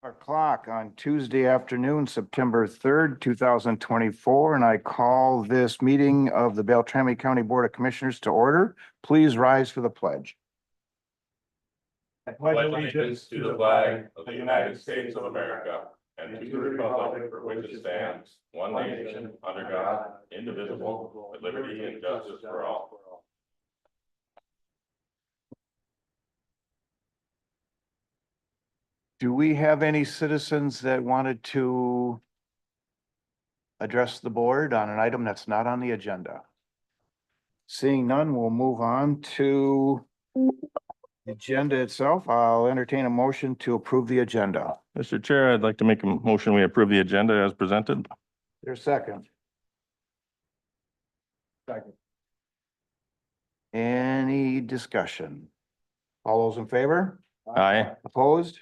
O'clock on Tuesday afternoon, September 3rd, 2024, and I call this meeting of the Beltrami County Board of Commissioners to order. Please rise for the pledge. I pledge allegiance to the flag of the United States of America and to the republic for which it stands, one nation, under God, indivisible, with liberty and justice for all. Do we have any citizens that wanted to address the board on an item that's not on the agenda? Seeing none, we'll move on to the agenda itself. I'll entertain a motion to approve the agenda. Mr. Chair, I'd like to make a motion. We approve the agenda as presented. There's a second. Second. Any discussion? All those in favor? Aye. Opposed?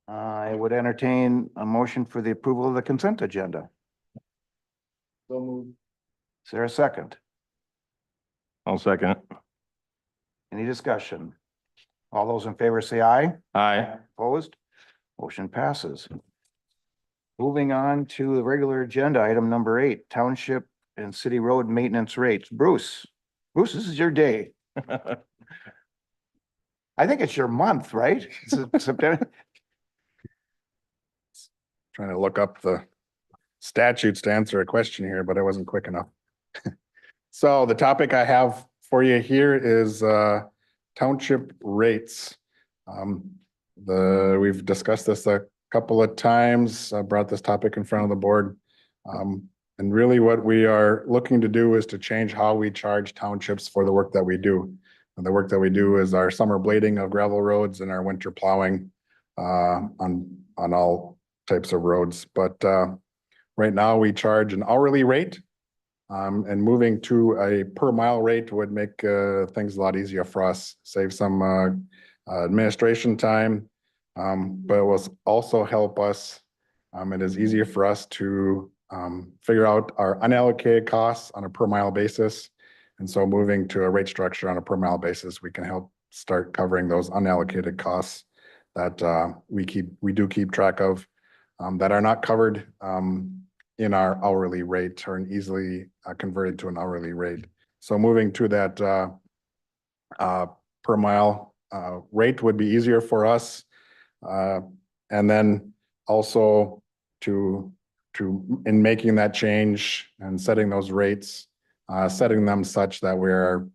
I would entertain a motion for the approval of the consent agenda. So moved. Is there a second? I'll second it. Any discussion? All those in favor say aye. Aye. Opposed? Motion passes. Moving on to the regular agenda, item number 8, Township and City Road Maintenance Rates. Bruce, this is your day. I think it's your month, right? It's September. Trying to look up the statutes to answer a question here, but I wasn't quick enough. So the topic I have for you here is township rates. We've discussed this a couple of times. I brought this topic in front of the board. And really what we are looking to do is to change how we charge townships for the work that we do. And the work that we do is our summer blading of gravel roads and our winter plowing on all types of roads. But right now we charge an hourly rate, and moving to a per mile rate would make things a lot easier for us, save some administration time, but it will also help us. It is easier for us to figure out our unallocated costs on a per mile basis. And so moving to a rate structure on a per mile basis, we can help start covering those unallocated costs that we do keep track of, that are not covered in our hourly rate or easily converted to an hourly rate. So moving to that per mile rate would be easier for us. And then also in making that change and setting those rates, setting them such that we're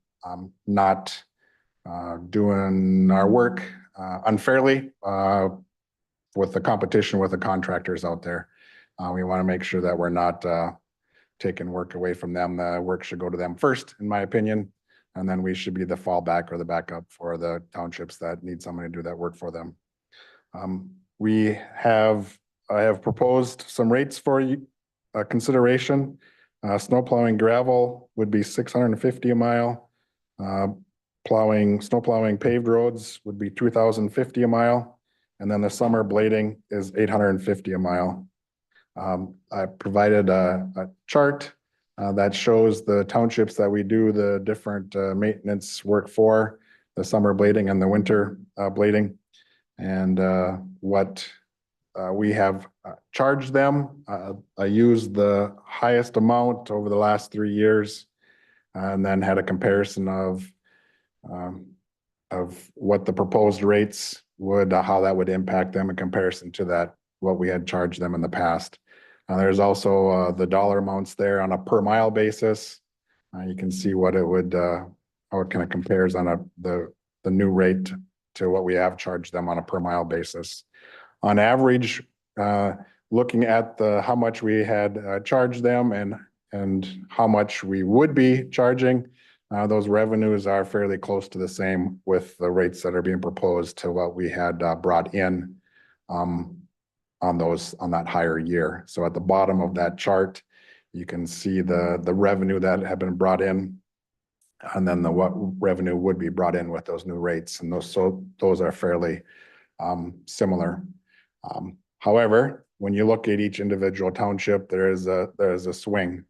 not doing our work unfairly with the competition with the contractors out there. We want to make sure that we're not taking work away from them. The work should go to them first, in my opinion, and then we should be the fallback or the backup for the townships that need somebody to do that work for them. I have proposed some rates for consideration. Snow plowing gravel would be $650 a mile. Snow plowing paved roads would be $2,050 a mile. And then the summer blading is $850 a mile. I provided a chart that shows the townships that we do the different maintenance work for, the summer blading and the winter blading, and what we have charged them. I used the highest amount over the last 3 years, and then had a comparison of what the proposed rates would, how that would impact them in comparison to that, what we had charged them in the past. There's also the dollar amounts there on a per mile basis. You can see what it would, how it kind of compares on the new rate to what we have charged them on a per mile basis. On average, looking at how much we had charged them and how much we would be charging, those revenues are fairly close to the same with the rates that are being proposed to what we had brought in on that higher year. So at the bottom of that chart, you can see the revenue that have been brought in, and then what revenue would be brought in with those new rates, and those are fairly similar. However, when you look at each individual township, there is a swing.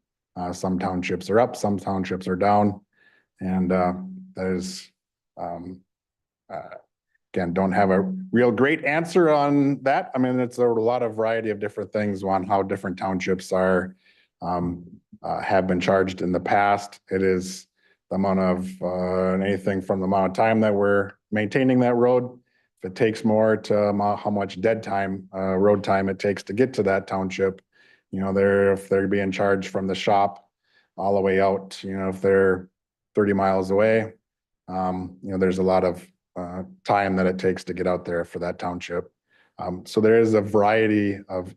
Some townships are up, some townships are down, and that is again, don't have a real great answer on that. I mean, it's a lot of variety of different things on how different townships are, have been charged in the past. It is the amount of, anything from the amount of time that we're maintaining that road. If it takes more to how much dead time, road time it takes to get to that township, you know, if they're being charged from the shop all the way out, you know, if they're 30 miles away, you know, there's a lot of time that it takes to get out there for that township. So there is a variety of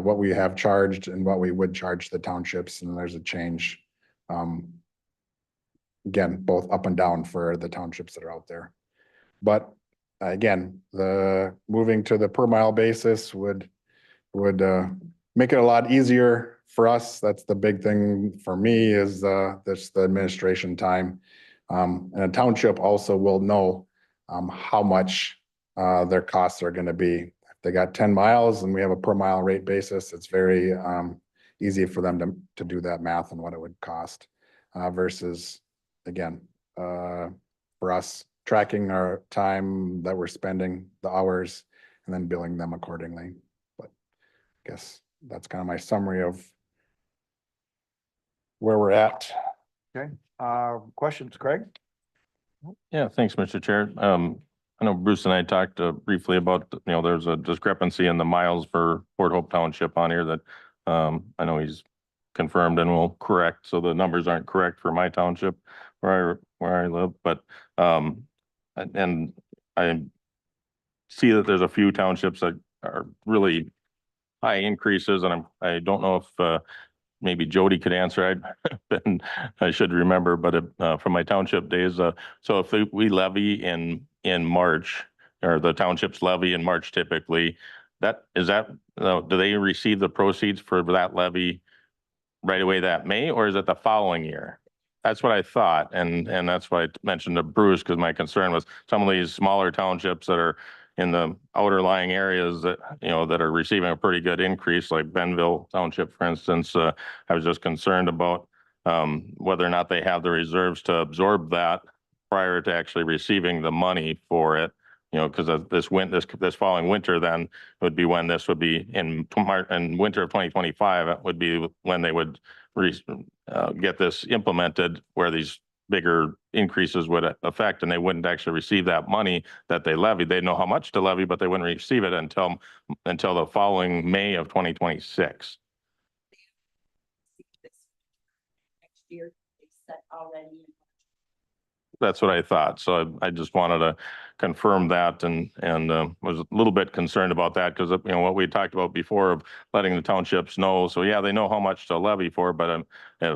what we have charged and what we would charge the townships, and there's a change. Again, both up and down for the townships that are out there. But again, the moving to the per mile basis would make it a lot easier for us. That's the big thing for me is this the administration time. And a township also will know how much their costs are going to be. If they got 10 miles and we have a per mile rate basis, it's very easy for them to do that math and what it would cost versus, again, for us tracking our time that we're spending, the hours, and then billing them accordingly. But I guess that's kind of my summary of where we're at. Okay, questions, Craig? Yeah, thanks, Mr. Chair. I know Bruce and I talked briefly about, you know, there's a discrepancy in the miles for Port Hope Township on here that I know he's confirmed and will correct, so the numbers aren't correct for my township where I live, but and I see that there's a few townships that are really high increases, and I don't know if maybe Jody could answer. I should remember, but from my township days, so if we levy in March, or the townships levy in March typically, do they receive the proceeds for that levy right away that May, or is it the following year? That's what I thought, and that's why I mentioned to Bruce, because my concern was some of these smaller townships that are in the outer lying areas that, you know, that are receiving a pretty good increase, like Benville Township, for instance. I was just concerned about whether or not they have the reserves to absorb that prior to actually receiving the money for it. You know, because this following winter, then would be when this would be in winter of 2025. It would be when they would get this implemented, where these bigger increases would affect, and they wouldn't actually receive that money that they levied. They know how much to levy, but they wouldn't receive it until the following May of 2026. Next year, they set already. That's what I thought. So I just wanted to confirm that and was a little bit concerned about that because, you know, what we talked about before of letting the townships know. So yeah, they know how much to levy for, but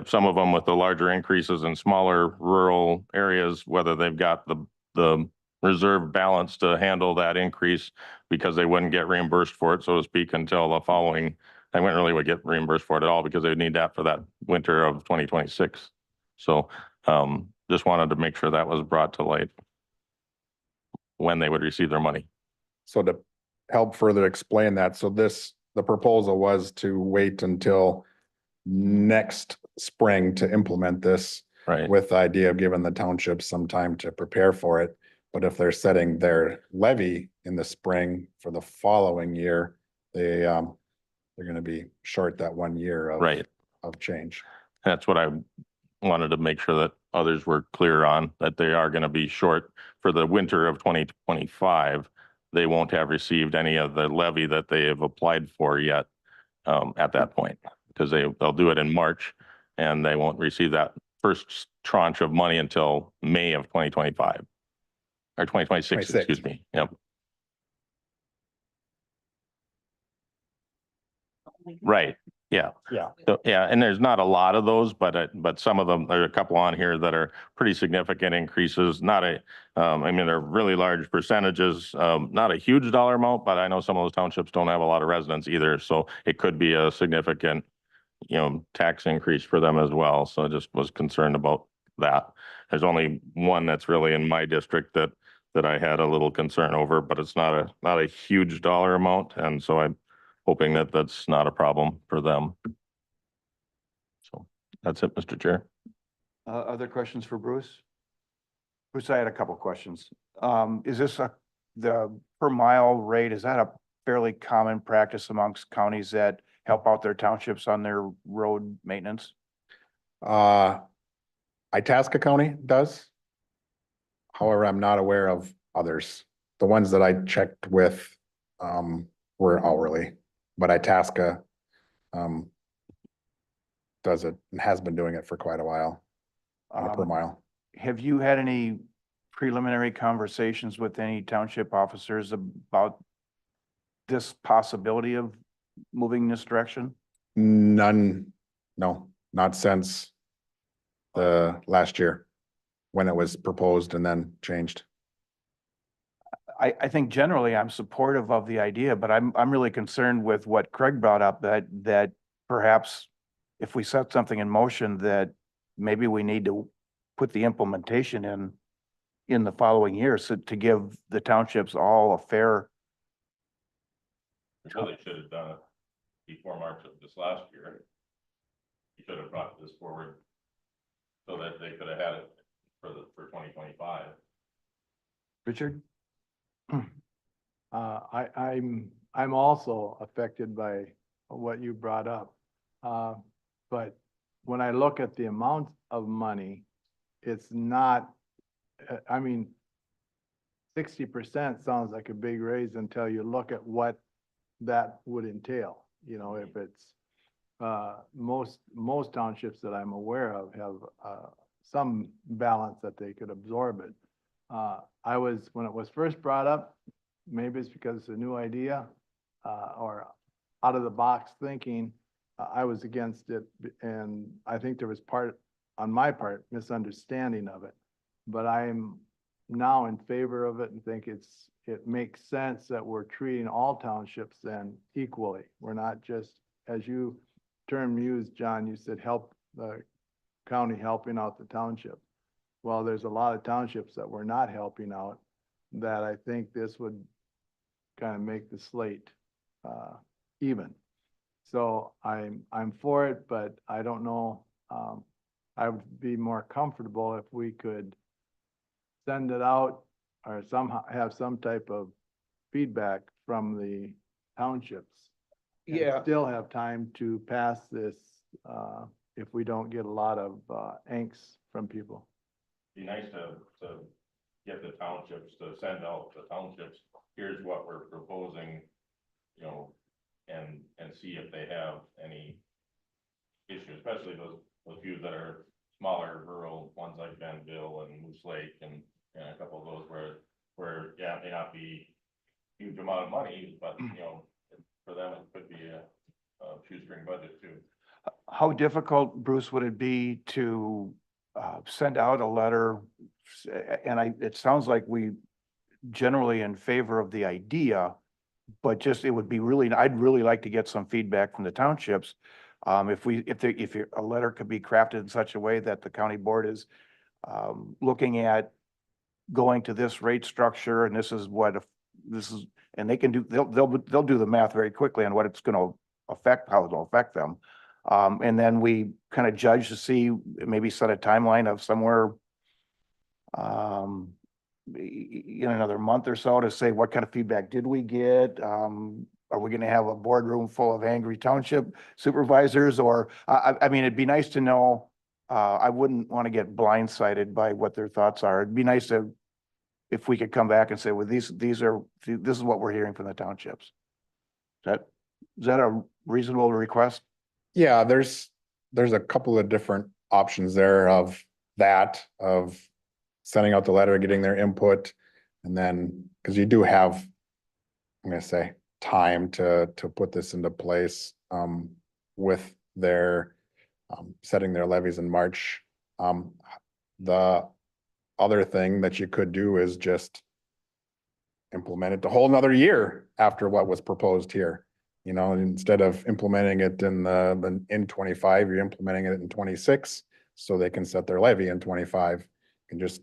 some of them with the larger increases in smaller rural areas, whether they've got the reserve balance to handle that increase because they wouldn't get reimbursed for it, so to speak, until the following. They wouldn't really would get reimbursed for it at all because they would need that for that winter of 2026. So just wanted to make sure that was brought to light when they would receive their money. So to help further explain that, so the proposal was to wait until next spring to implement this. Right. With the idea of giving the townships some time to prepare for it. But if they're setting their levy in the spring for the following year, they're going to be short that 1 year of change. That's what I wanted to make sure that others were clear on, that they are going to be short for the winter of 2025. They won't have received any of the levy that they have applied for yet at that point, because they'll do it in March and they won't receive that first tranche of money until May of 2025 or 2026, excuse me. Yep. Right. Yeah. Yeah. So, yeah, and there's not a lot of those, but some of them, there are a couple on here that are pretty significant increases. I mean, they're really large percentages, not a huge dollar amount, but I know some of those townships don't have a lot of residents either. So it could be a significant, you know, tax increase for them as well. So I just was concerned about that. There's only one that's really in my district that I had a little concern over, but it's not a huge dollar amount. And so I'm hoping that that's not a problem for them. So that's it, Mr. Chair. Other questions for Bruce? Bruce, I had a couple questions. Is this a the per mile rate, is that a fairly common practice amongst counties that help out their townships on their road maintenance? Itasca County does. However, I'm not aware of others. The ones that I checked with, were hourly, but Itasca, does it and has been doing it for quite a while on a per Um, mile. Have you had any preliminary conversations with any township officers about this possibility of moving this direction? None, no, not since the last year when it was proposed and then changed. I think generally I'm supportive of the idea, but I'm really concerned with what Craig brought up, that perhaps if we set something in motion, that maybe we need to put the implementation in the following year, so to give the townships all a fair. We really should have done it before March of this last year. You should have brought this forward so that they could have had it for 2025. Richard? I'm also affected by what you brought up. But when I look at the amount of money, it's not, I mean, 60% sounds like a big raise until you look at what that would entail. You know, if it's, most townships that I'm aware of have, some balance that they could absorb it. When it was first brought up, maybe it's because it's a new idea, or out of the box thinking, I was against it, and I think there was on my part, misunderstanding of it. But I'm now in favor of it and think it makes sense that we're treating all townships then equally. We're not just, as you term used, John, you said help the county helping out the township. Well, there's a lot of townships that we're not helping out that I think this would kind of make the slate even. So I'm for it, but I don't know. I would be more comfortable if we could send it out or somehow have some type of feedback from the townships. And Yeah. still have time to pass this if we don't get a lot of angst from people. Be nice to get the townships to send out the townships, here's what we're proposing, you know, and see if they have any issues, especially those few that are smaller rural ones like Benville and Moose Lake and a couple of those where, yeah, it may not be huge amount of money, but, you know, for them, it could be a shoestring budget too. How difficult, Bruce, would it be to send out a letter? And it sounds like we generally in favor of the idea, but just, it would be really, I'd really like to get some feedback from the townships. If a letter could be crafted in such a way that the county board is looking at going to this rate structure, and this is what, and they can do, they'll do the math very quickly on what it's gonna affect, how it'll affect them. And then we kind of judge to see, maybe set a timeline of somewhere in another month or so to say, what kind of feedback did we get? Are we gonna have a boardroom full of angry township supervisors? Or, I mean, it'd be nice to know. I wouldn't want to get blindsided by what their thoughts are. It'd be nice if we could come back and say, well, this is what we're hearing from the townships. Is that a reasonable request? Yeah, there's a couple of different options there of sending out the letter, getting their input, and then, because you do have, I'm gonna say, time to put this into place with their setting their levies in March. The other thing that you could do is just implement it the whole another year after what was proposed here. You know, instead of implementing it in 25, you're implementing it in 26, so they can set their levy in 25. And just,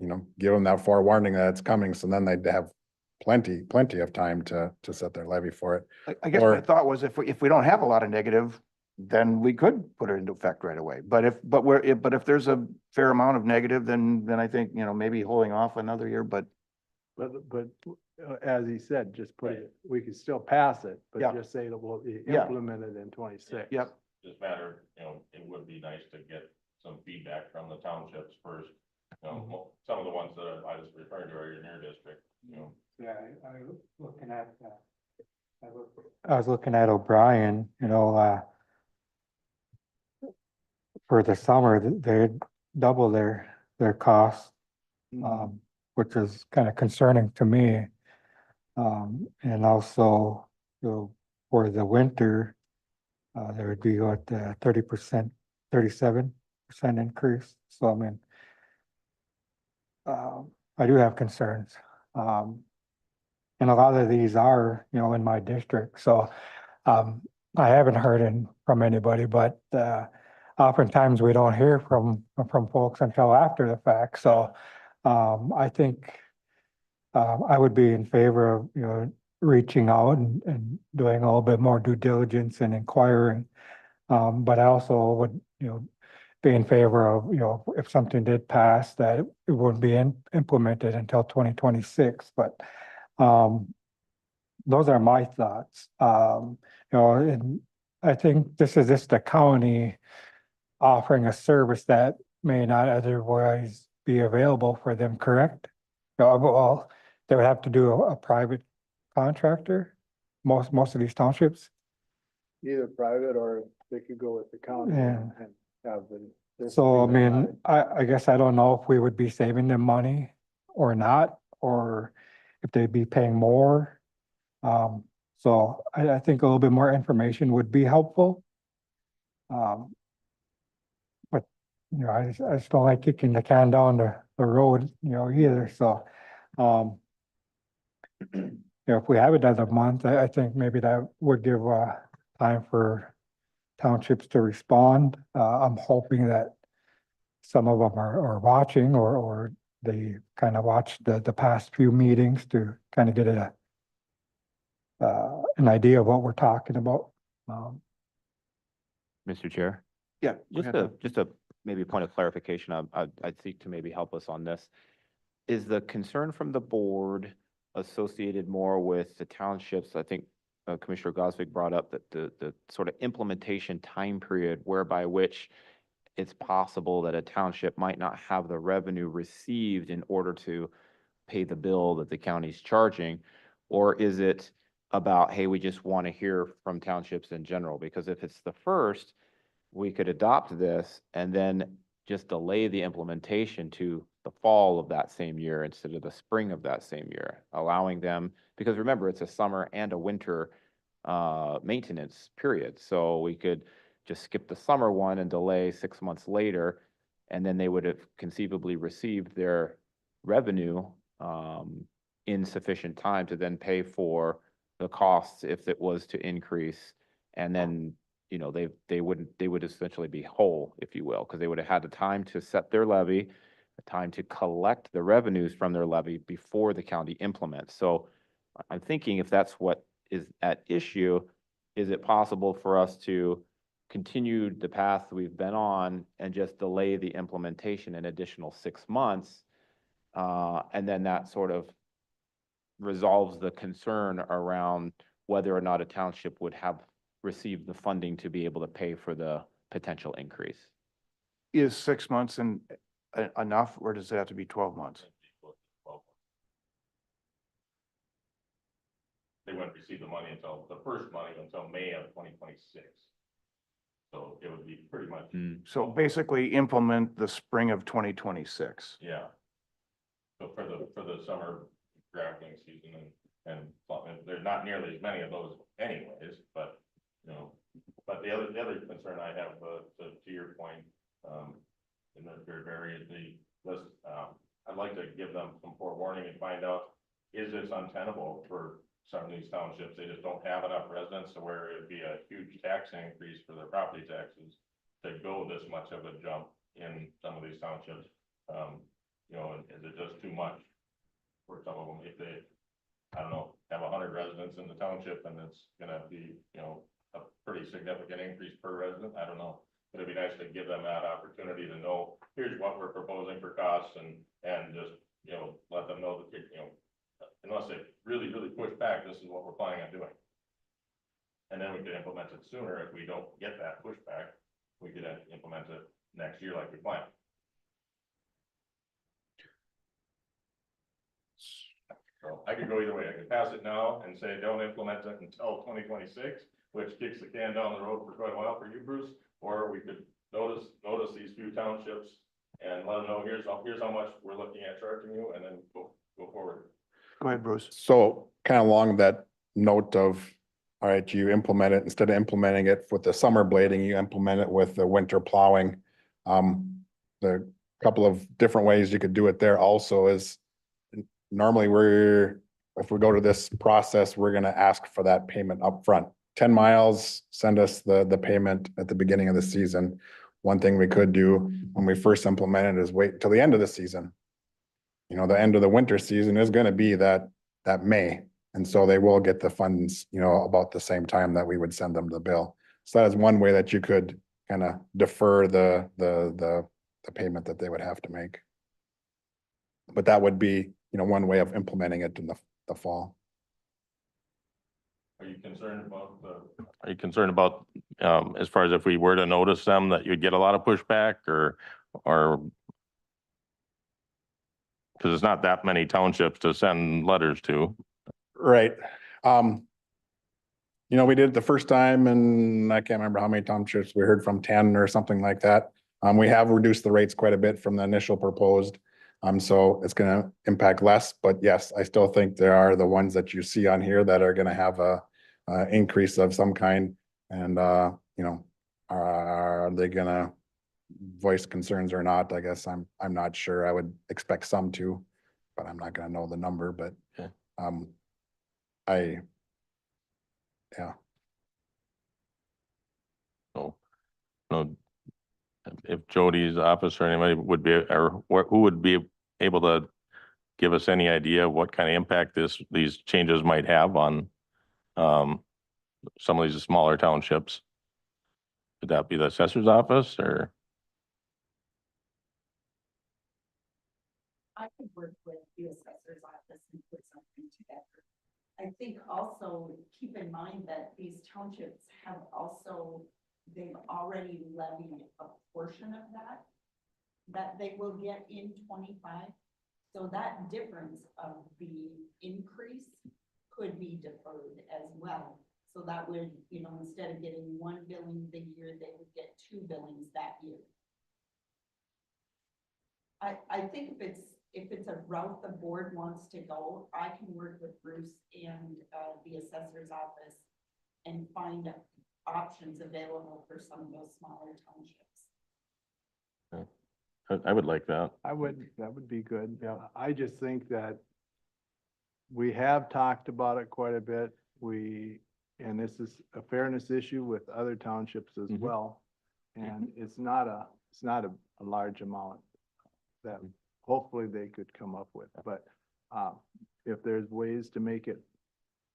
you know, give them that forewarning that it's coming, so then they'd have plenty of time to set their levy for it. I guess my thought was, if we don't have a lot of negative, then we could put it into effect right away. But if there's a fair amount of negative, then I think, you know, maybe holding off another year, but But as he said, just put it, we could still pass it, but Yeah. just say that will be Yeah. implemented in 26. Yep. Just matter, it would be nice to get some feedback from the townships first. Some of the ones that I was referring to are in your district, Yeah, I was looking at O'Brien, for the summer, they double their costs, which is kind of concerning to me. And also, for the winter, there would be what, 30%, 37% increase. So I mean, I do have concerns. And a lot of these are, in my district, so, I haven't heard from anybody, but, oftentimes we don't hear from folks until after the fact, so, I think, I would be in favor of, reaching out and doing a little bit more due diligence and inquiring. But I also would, be in favor of, if something did pass, that it wouldn't be implemented until 2026, but, those are my thoughts. And I think this is just the county offering a service that may not otherwise be available for them, correct? Well, they would have to do a private contractor, most of these townships. Either private or they could go with the county Yeah. and have the. this So, I be mean, provided. I guess I don't know if we would be saving them money or not, or if they'd be paying more. So I think a little bit more information would be helpful. But, I just don't like kicking the can down the road, either, so. If we have another month, I think maybe that would give, time for townships to respond. I'm hoping that some of them are watching or they kind of watched the past few meetings to kind of get an idea of what we're talking about. Mr. Chair, Yeah. go ahead, just a maybe point of clarification, I'd seek to maybe help us on this. Is the concern from the board associated more with the townships? I think Commissioner Gosvick brought up that the sort of implementation time period whereby which it's possible that a township might not have the revenue received in order to pay the bill that the county's charging? Or is it about, hey, we just want to hear from townships in general? Because if it's the first, we could adopt this and then just delay the implementation to the fall of that same year instead of the spring of that same year, allowing them, because remember, it's a summer and a winter maintenance period. So we could just skip the summer one and delay 6 months later, and then they would have conceivably received their revenue in sufficient time to then pay for the costs if it was to increase. And then, they would essentially be whole, if you will, because they would have had the time to set their levy, the time to collect the revenues from their levy before the county implements. So I'm thinking if that's what is at issue, is it possible for us to continue the path we've been on and just delay the implementation an additional 6 months? And then that sort of resolves the concern around whether or not a township would have received the funding to be able to pay for the potential increase. Is 6 months enough, or does it have to be 12 months? They wouldn't receive the money until May of 2026. So it would be pretty much, So basically implement the spring of 2026. yeah. So for the summer grafting season and there's not nearly as many of those anyways, but, but the other concern I have, to your point, in the very is the list, I'd like to give them some forewarning and find out, is this untenable for some of these townships? They just don't have enough residents to where it'd be a huge tax increase for their property taxes to go this much of a jump in some of these townships. Is it just too much for some of them? If they, I don't know, have 100 residents in the township and it's gonna be, a pretty significant increase per resident, I don't know. But it'd be nice to give them that opportunity to know, here's what we're proposing for costs and just, let them know that, this is what we're planning on doing. And then we could implement it sooner if we don't get that pushback. We could implement it next year like we planned. So I could go either way. I could pass it now and say, don't implement it until 2026, which kicks the can down the road for quite a while for you, Bruce. Or we could notice these few townships and let them know, here's how much we're looking at charging you, and then go forward. Go ahead, Bruce. So kind of along that note of, all right, you implement it, instead of implementing it with the summer blading, you implement it with the winter plowing. The couple of different ways you could do it there also is normally if we go to this process, we're gonna ask for that payment up front. 10 miles, send us the payment at the beginning of the season. One thing we could do when we first implement it is wait till the end of the season. You know, the end of the winter season is gonna be that May. And so they will get the funds, you know, about the same time that we would send them the bill. So that is one way that you could kind of defer the payment that they would have to make. But that would be, you know, one way of implementing it in the fall. Are you concerned about as far as if we were to notice them, that you'd get a lot of pushback or because it's not that many townships to send letters to. Right. You know, we did it the first time and I can't remember how many townships we heard from, 10 or something like that. We have reduced the rates quite a bit from the initial proposed. So it's gonna impact less, but yes, I still think there are the ones that you see on here that are gonna have a increase of some kind. And you know, are they gonna voice concerns or not? I guess I'm not sure. I would expect some to, but I'm not gonna know the number, but Okay. Yeah. So, no, if Jody's office or anybody would be, or who would be able to give us any idea of what kind of impact these changes might have on some of these smaller townships? Would that be the assessor's office or? I could work with the assessor's office and put something together. I think also keep in mind that these townships have also, they've already levied a portion of that they will get in 25. So that difference of the increase could be deferred as well. So that would, you know, instead of getting one billing the year, they would get 2 billings that year. I think if it's a route the board wants to go, I can work with Bruce and the assessor's office and find options available for some of those smaller townships. I would like that. That would be good. Yeah. I just think that we have talked about it quite a bit. And this is a fairness issue with other townships as well. And it's not a large amount that hopefully they could come up with, but if there's ways to make it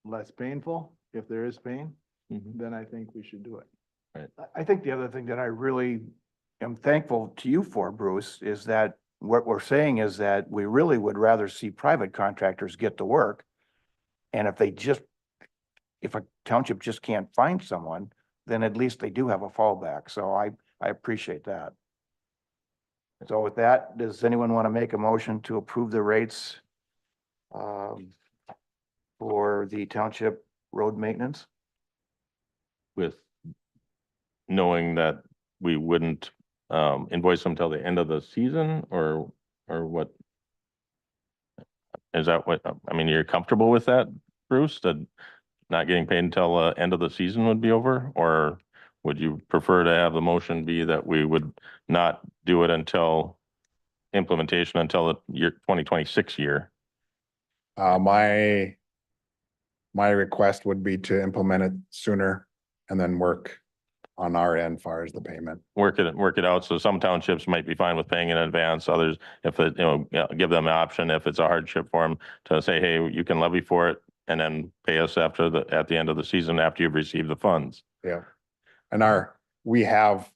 less painful, if there is pain, then I think we should do it. I think the other thing that I really am thankful to you for, Bruce, is that what we're saying is that we really would rather see private contractors get to work. And if a township just can't find someone, then at least they do have a fallback. So I appreciate that. So with that, does anyone want to make a motion to approve the rates for the township road maintenance? With knowing that we wouldn't invoice them till the end of the season or what? Is that what, I mean, you're comfortable with that, Bruce, that not getting paid until end of the season would be over? Or would you prefer to have the motion be that we would not do it until implementation until the year 2026 year? My request would be to implement it sooner and then work on our end far as the payment. Work it out. So some townships might be fine with paying in advance. Others, if it, give them an option, if it's a hardship for them to say, hey, you can levy for it and then pay us at the end of the season after you've received the funds. Yeah. And we have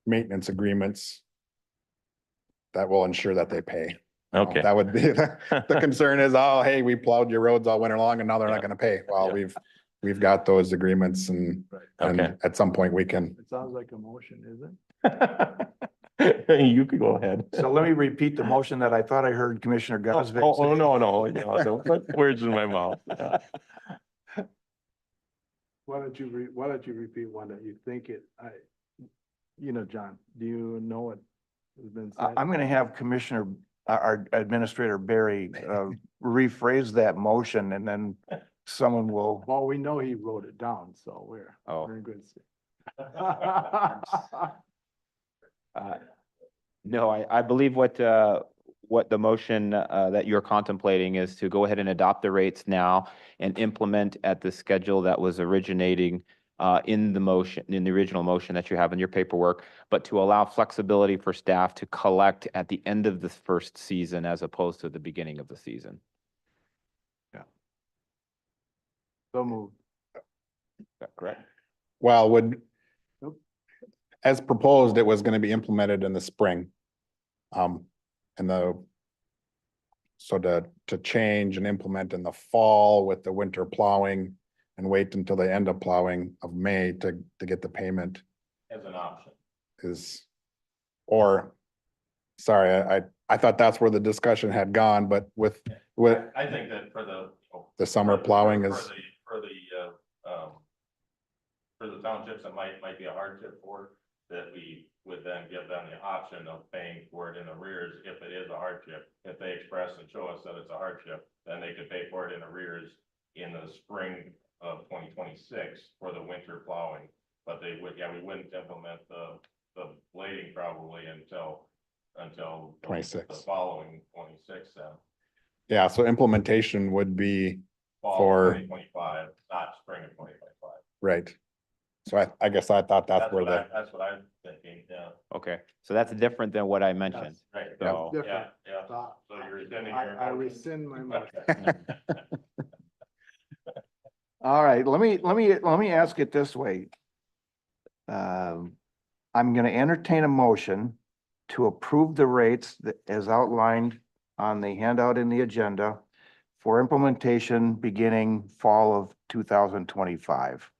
maintenance agreements that will ensure that they pay. Okay. That would be, the concern is, oh, hey, we plowed your roads all winter long and now they're not gonna pay. Well, Yeah. we've got those agreements and Okay. at some point we can. It sounds like a motion, isn't? You could go ahead. So let me repeat the motion that I thought I heard Commissioner Gosvick. Oh, no, no, don't put words in my mouth. Yeah. Why don't you repeat one that you think John, do you know what has been said? I'm gonna have Commissioner, our Administrator Barry, rephrase that motion and then someone will. Well, we know he wrote it down, so Oh. we're in good state. No, I believe what the motion that you're contemplating is to go ahead and adopt the rates now and implement at the schedule that was originating in the motion, in the original motion that you have in your paperwork, but to allow flexibility for staff to collect at the end of the first season as opposed to the beginning of the season. So moved. Is that correct? Well, Nope. as proposed, it was gonna be implemented in the spring. So to change and implement in the fall with the winter plowing and wait until the end of plowing of May to get the payment As an option. is, or, sorry, I thought that's where the discussion had gone, but with I think that for the. the summer plowing is, For the townships, it might be a hardship for, that we would then give them the option of paying for it in arrears if it is a hardship. If they express and show us that it's a hardship, then they could pay for it in arrears in the spring of 2026 for the winter plowing. But we wouldn't implement the blading probably until 26. the following 26 then. yeah, so implementation would be, Fall For- of 2025, not spring of 2025. right. So I guess I thought that's where That's what I'm thinking, yeah. Okay, so that's different than what I mentioned. Right. So, Different. Yeah, yeah. Stop. So you're rescinding your I motion? rescind my motion. All right, let me ask it this way. I'm gonna entertain a motion to approve the rates that as outlined on the handout in the agenda for implementation beginning fall of 2025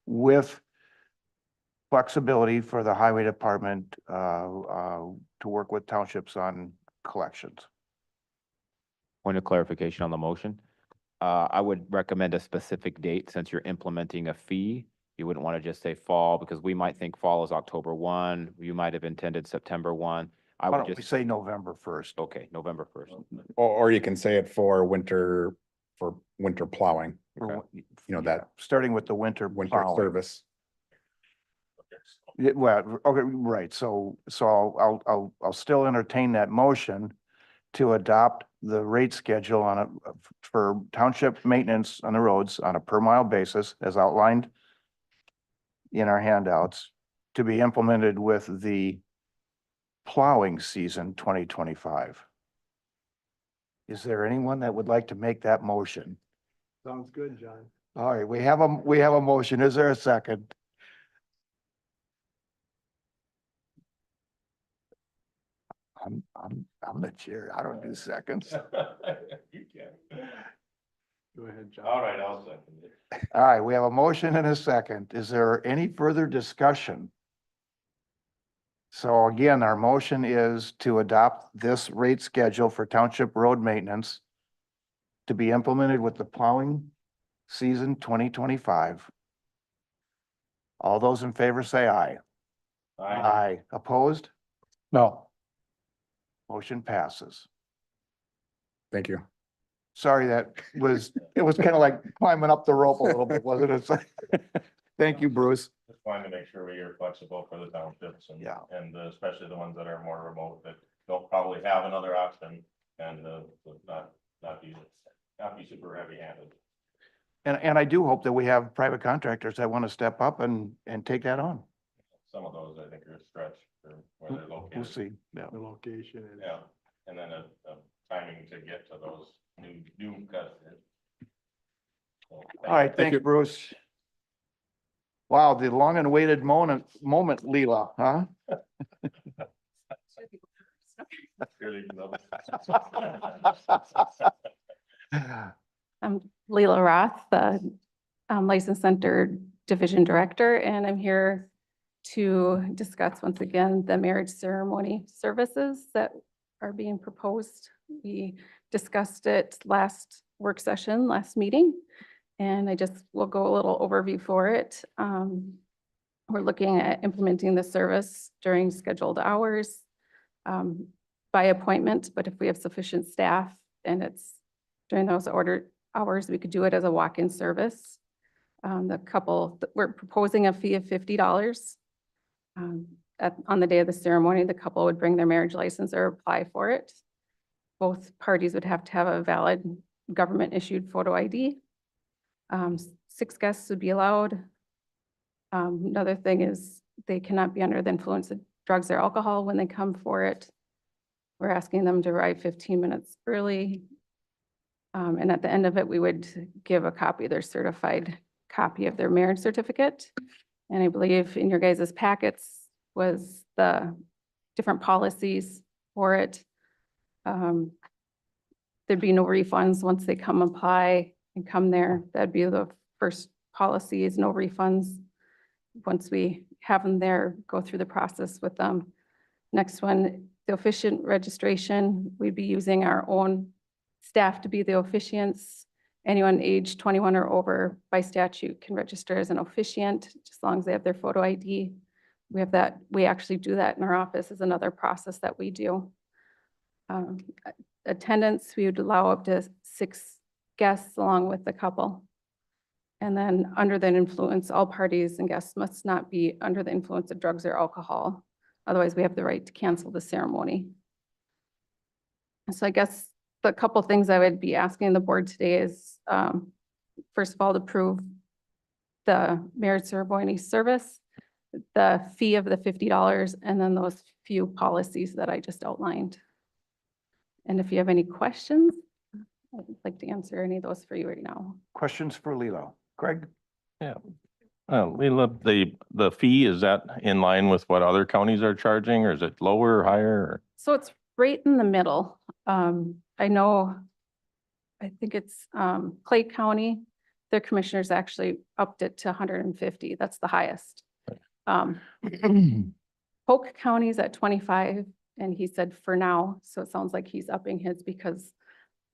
with flexibility for the highway department to work with townships on collections. point of clarification on the motion. I would recommend a specific date since you're implementing a fee. You wouldn't want to just say fall because we might think fall is October 1. You might have intended September 1. I Why would don't we just, say November 1st? okay, November 1st. or you can say it for winter plowing, You know, that starting with the winter winter plowing. service. Yeah, well, okay, right, so I'll still entertain that motion to adopt the rate schedule for township maintenance on the roads on a per mile basis as outlined in our handouts to be implemented with the plowing season 2025. Is there anyone that would like to make that motion? Sounds good, John. All right, we have a motion. Is there a second? I'm the chair. I don't do seconds. You can. Go ahead, John. All right, I'll second it. All right, we have a motion and a second. Is there any further discussion? So again, our motion is to adopt this rate schedule for township road maintenance to be implemented with the plowing season 2025. All those in favor say aye. Aye. Opposed? No. Motion passes. Thank you. Sorry, it was kind of like climbing up the rope a little bit, wasn't it? Thank you, Bruce. Just wanted to make sure we are flexible for the townships and, Yeah. and especially the ones that are more remote that don't probably have another option and, not be super heavy handed. And I do hope that we have private contractors that want to step up and take that on. Some of those I think are a stretch for where they're We'll located. see. Yeah. The location is. Yeah, and then a timing to get to those new customers. So, All right, thank you, Bruce. Wow, the long and awaited moment, Leela, huh? Really, no. I'm Leila Roth, the License Center Division Director, and I'm here to discuss once again the marriage ceremony services that are being proposed. We discussed it last work session, last meeting, and I just will go a little overview for it. We're looking at implementing the service during scheduled hours by appointment, but if we have sufficient staff and it's during those hours, we could do it as a walk-in service. We're proposing a fee of $50. On the day of the ceremony, the couple would bring their marriage license or apply for it. Both parties would have to have a valid government-issued photo ID. 6 guests would be allowed. Another thing is they cannot be under the influence of drugs or alcohol when they come for it. We're asking them to arrive 15 minutes early. And at the end of it, we would give a copy of their certified copy of their marriage certificate. And I believe in your guys' packets was the different policies for it. There'd be no refunds once they come apply and come there. That'd be the first policy is no refunds. Once we have them there, go through the process with them. Next one, the officiant registration. We'd be using our own staff to be the officiants. Anyone age 21 or over by statute can register as an officiant, as long as they have their photo ID. We have that, we actually do that in our office as another process that we do. Attendance, we would allow up to 6 guests along with the couple. And then under the influence, all parties and guests must not be under the influence of drugs or alcohol. Otherwise, we have the right to cancel the ceremony. So I guess the couple things I would be asking the board today is, first of all, to approve the marriage ceremony service, the fee of the $50, and then those few policies that I just outlined. And if you have any questions, I'd like to answer any of those for you right now. Questions for Lilo? Craig? Leila, the fee, is that in line with what other counties are charging, or is it lower or higher? Or? So it's right in the middle. I know, I think it's Clay County, their commissioners actually upped it to 150. That's the highest. Polk County's at 25, and he said for now, so it sounds like he's upping his because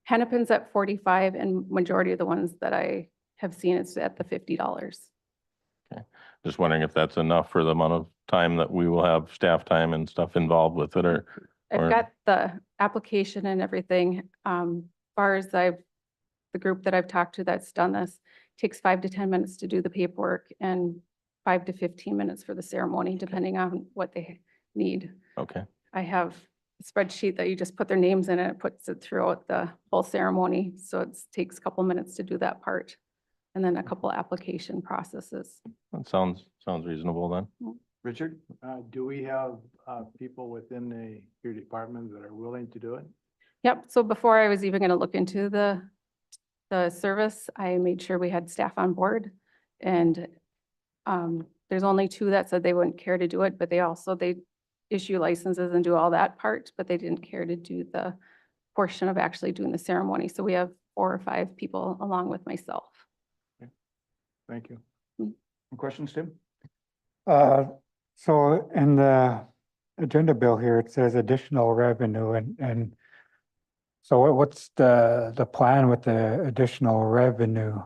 Hennepin's at 45, and majority of the ones that I have seen is at the $50. Okay. Just wondering if that's enough for the amount of time that we will have staff time and stuff involved with it, or I've got the application and everything. Far as the group that I've talked to that's done this, takes 5 to 10 minutes to do the paperwork and 5 to 15 minutes for the ceremony, depending on what they need. okay. I have a spreadsheet that you just put their names in and it puts it throughout the whole ceremony. So it takes a couple minutes to do that part. And then a couple application processes. That sounds reasonable then. Richard? Do we have people within your department that are willing to do it? Yep, so before I was even gonna look into the service, I made sure we had staff on board. And there's only 2 that said they wouldn't care to do it, but they issue licenses and do all that part, but they didn't care to do the portion of actually doing the ceremony. So we have 4 or 5 people along with myself. Thank you. Any questions, Tim? So in the agenda bill here, it says additional revenue and so what's the plan with the additional revenue?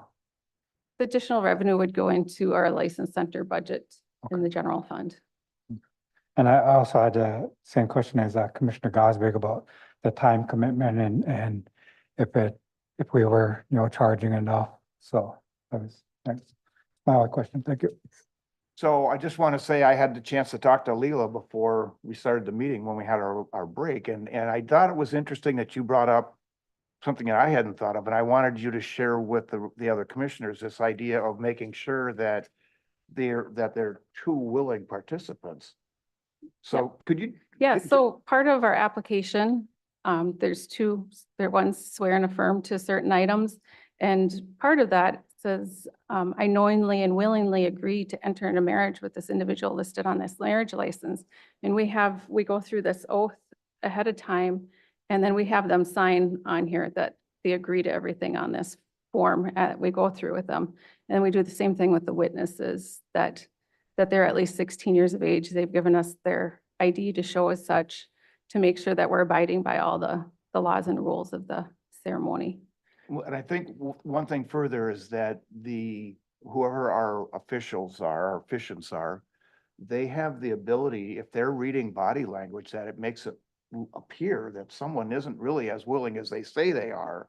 The additional revenue would go into our license center budget in the general fund. And I also had the same question as Commissioner Gosbig about the time commitment and if we were, charging enough. So that's my only question. Thank you. So I just want to say I had the chance to talk to Leila before we started the meeting when we had our break. And I thought it was interesting that you brought up something that I hadn't thought of, and I wanted you to share with the other commissioners this idea of making sure that they're true willing participants. So could you? Yeah, so part of our application, there's 2, one's swear and affirm to certain items. And part of that says, I knowingly and willingly agree to enter into marriage with this individual listed on this marriage license. And we go through this oath ahead of time. And then we have them sign on here that they agree to everything on this form. We go through with them. And we do the same thing with the witnesses that they're at least 16 years of age. They've given us their ID to show as such, to make sure that we're abiding by all the laws and rules of the ceremony. Well, and I think one thing further is that whoever our officials are, our officiants are, they have the ability, if they're reading body language, that it makes it appear that someone isn't really as willing as they say they are,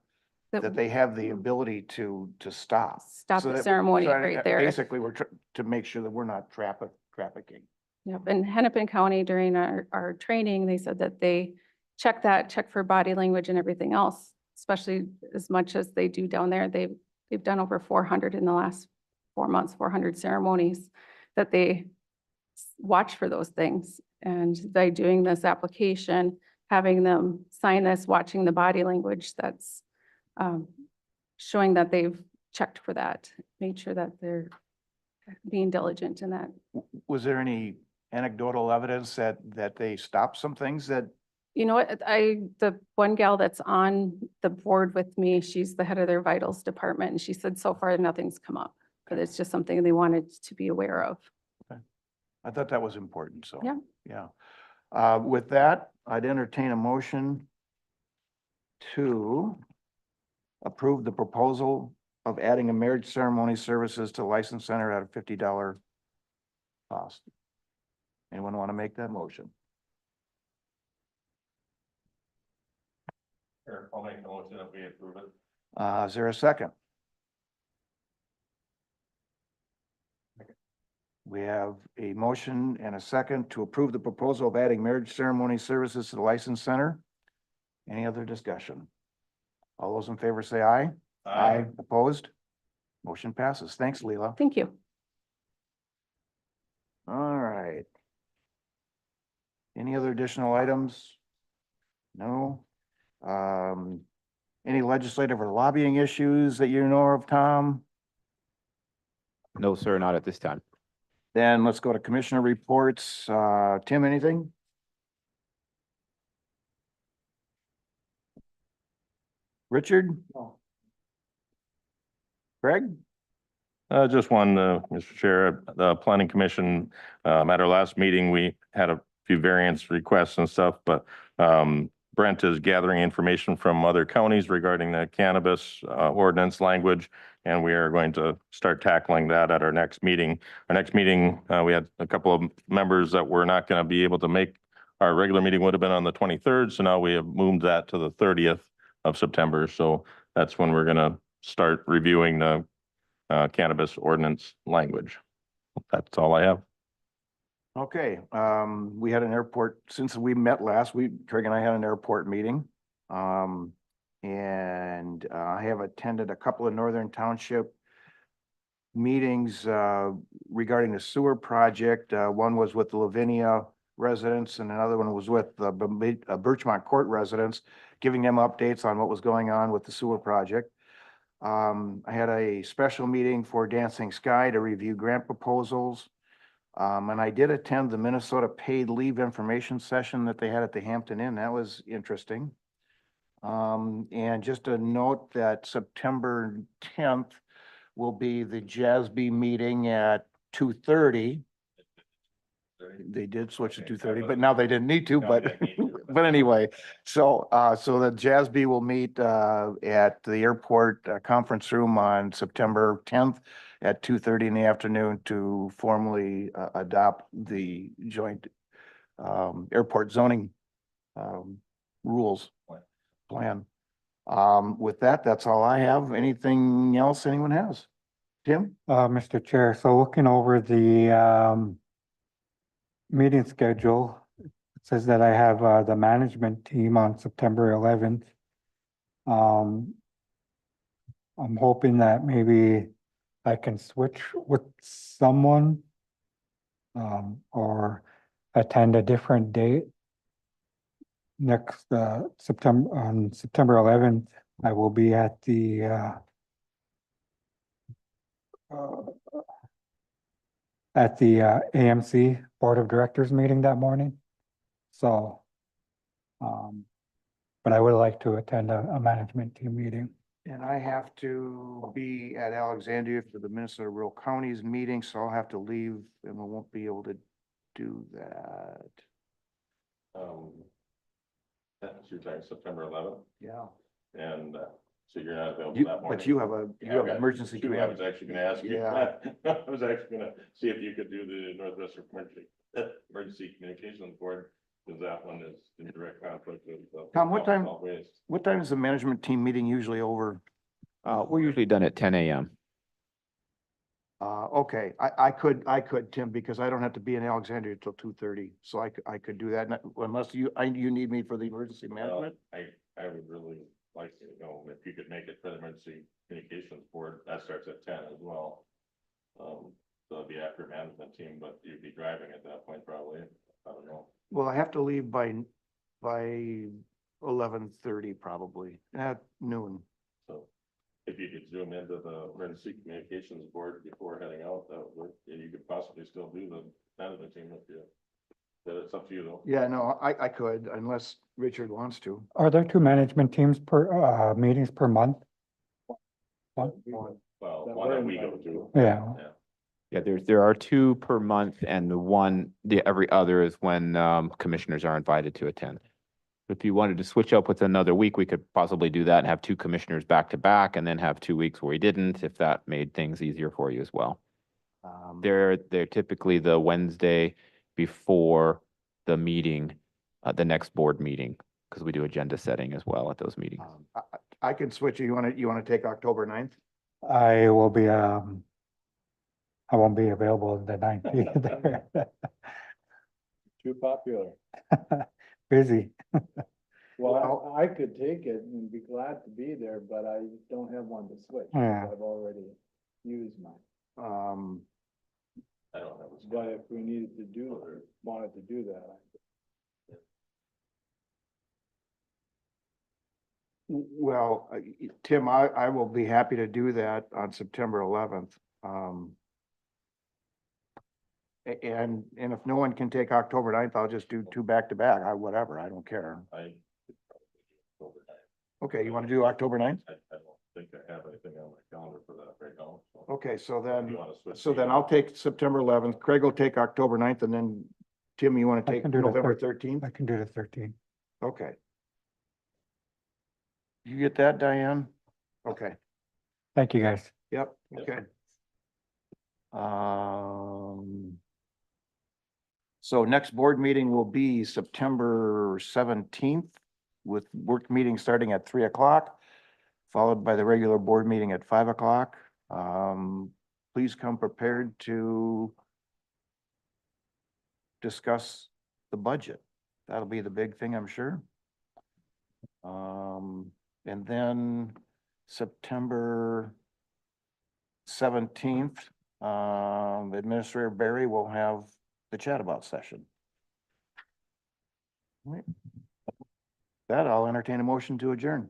that they have the ability to stop. Stop So the that- ceremony so right there. Basically, we're to make sure that we're not trafficking. Yep, in Hennepin County during our training, they said that they check for body language and everything else, especially as much as they do down there. They've done over 400 in the last 4 months, 400 ceremonies, that they watch for those things. And by doing this application, having them sign this, watching the body language, that's showing that they've checked for that, made sure that they're being diligent in that. Was there any anecdotal evidence that they stopped some things that, You know what, the one gal that's on the board with me, she's the head of their vitals department, and she said so far nothing's come up, but it's just something they wanted to be aware of. I thought that was important, so. Yeah. Yeah. With that, I'd entertain a motion to approve the proposal of adding a marriage ceremony services to license center at a $50 cost. Anyone want to make that motion? Sure, I'll make the motion that we approve it. Is there a second? We have a motion and a second to approve the proposal of adding marriage ceremony services to the license center. Any other discussion? All those in favor say aye. Opposed? Motion passes. Thanks, Leela. Thank you. All right. Any other additional items? No. Any legislative or lobbying issues that you know of, Tom? No, sir, not at this time. Then let's go to commissioner reports. Tim, anything? Richard? Greg? Just one, Mr. Chair, the planning commission, at our last meeting, we had a few variance requests and stuff, but Brent is gathering information from other counties regarding the cannabis ordinance language, and we are going to start tackling that at our next meeting. Our next meeting, we had a couple of members that were not going to be able to make. Our regular meeting would have been on the 23rd, so now we have moved that to the 30th of September. So that's when we're going to start reviewing the cannabis ordinance language. That's all I have. Okay, we had an airport, since we met last week, Craig and I had an airport meeting. And I have attended a couple of Northern Township meetings regarding the sewer project. One was with the Lavinia residents and another one was with the Birchmont Court residents, giving them updates on what was going on with the sewer project. I had a special meeting for Dancing Sky to review grant proposals. And I did attend the Minnesota paid leave information session that they had at the Hampton Inn. That was interesting. And just a note that September 10th will be the JASB meeting at 2:30. They did switch to 2:30, but now they didn't need to, but, but anyway. So, so the JASB will meet, at the airport conference room on September 10th at 2:30 in the afternoon to formally adopt the joint, airport zoning, rules plan. With that, that's all I have. Anything else anyone has? Tim? Mr. Chair, so looking over the meeting schedule, it says that I have the management team on September 11th. I'm hoping that maybe I can switch with someone or attend a different date. Next on September 11th, I will be at the AMC Board of Directors meeting that morning. So, but I would like to attend a management team meeting. And I have to be at Alexandria for the Minnesota Rural Counties meeting, so I'll have to leave and we won't be able to do that. That's your time, September 11th, Yeah. and so you're not available You, that morning. but you have a, you have an emergency Shoot, I was command. actually gonna ask you. Yeah. I was actually gonna see if you could do the Northwestern Emergency Communications Board, because that one is in direct conflict with. Tom, what time- solid waste. What time is the management team meeting usually over? We're usually done at 10 a.m. Okay, I could, Tim, because I don't have to be in Alexandria till 2:30, so I could do that, unless you need me for the emergency Well, management. I would really like to know if you could make it for the Emergency Communications Board, that starts at 10 as well. So it'd be after management team, but you'd be driving at that point probably, I don't know. Well, I have to leave by 11:30 probably, at noon. So if you could zoom into the Emergency Communications Board before heading out, that would work, and you could possibly still do the management team if you, but it's up to you though. Yeah, no, I could, unless Richard wants to. Are there two management teams per, meetings per month? One? Well, one that we go to. Yeah. Yeah, there are two per month, and every other is when commissioners are invited to attend. If you wanted to switch up with another week, we could possibly do that and have two commissioners back to back, and then have 2 weeks where we didn't, if that made things easier for you as well. They're typically the Wednesday before the meeting, the next board meeting, because we do agenda setting as well at those meetings. I can switch. You want to take October 9th? I will be, I won't be available the 9th either. Too popular. Busy. Well, I could take it and be glad to be there, but I don't have one to switch. Yeah. I've already used mine. I don't know. But if we needed to do or wanted to do that, Well, Tim, I will be happy to do that on September 11th. And if no one can take October 9th, I'll just do two back to back, whatever, I don't care. I could probably do overnight. Okay, you want to do October 9th? I don't think I have anything on my calendar for that right now. So Okay, so if then, you wanna switch so then the- I'll take September 11th, Craig will take October 9th, and then Tim, you want to I take can do the November 13th. 13th? I can do the 13th. Okay. You get that, Diane? Okay. Thank you, guys. Yep, Yep. okay. So next board meeting will be September 17th with work meeting starting at 3 o'clock, followed by the regular board meeting at 5 o'clock. Please come prepared to discuss the budget. That'll be the big thing, I'm sure. And then September 17th, Administrator Barry will have the chat about session. Right. That I'll entertain a motion to adjourn.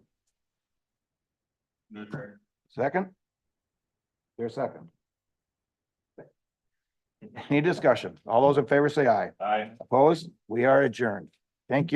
Second? There's a second. Any discussion? All those in favor say aye. Aye. Opposed? We are adjourned. Thank you.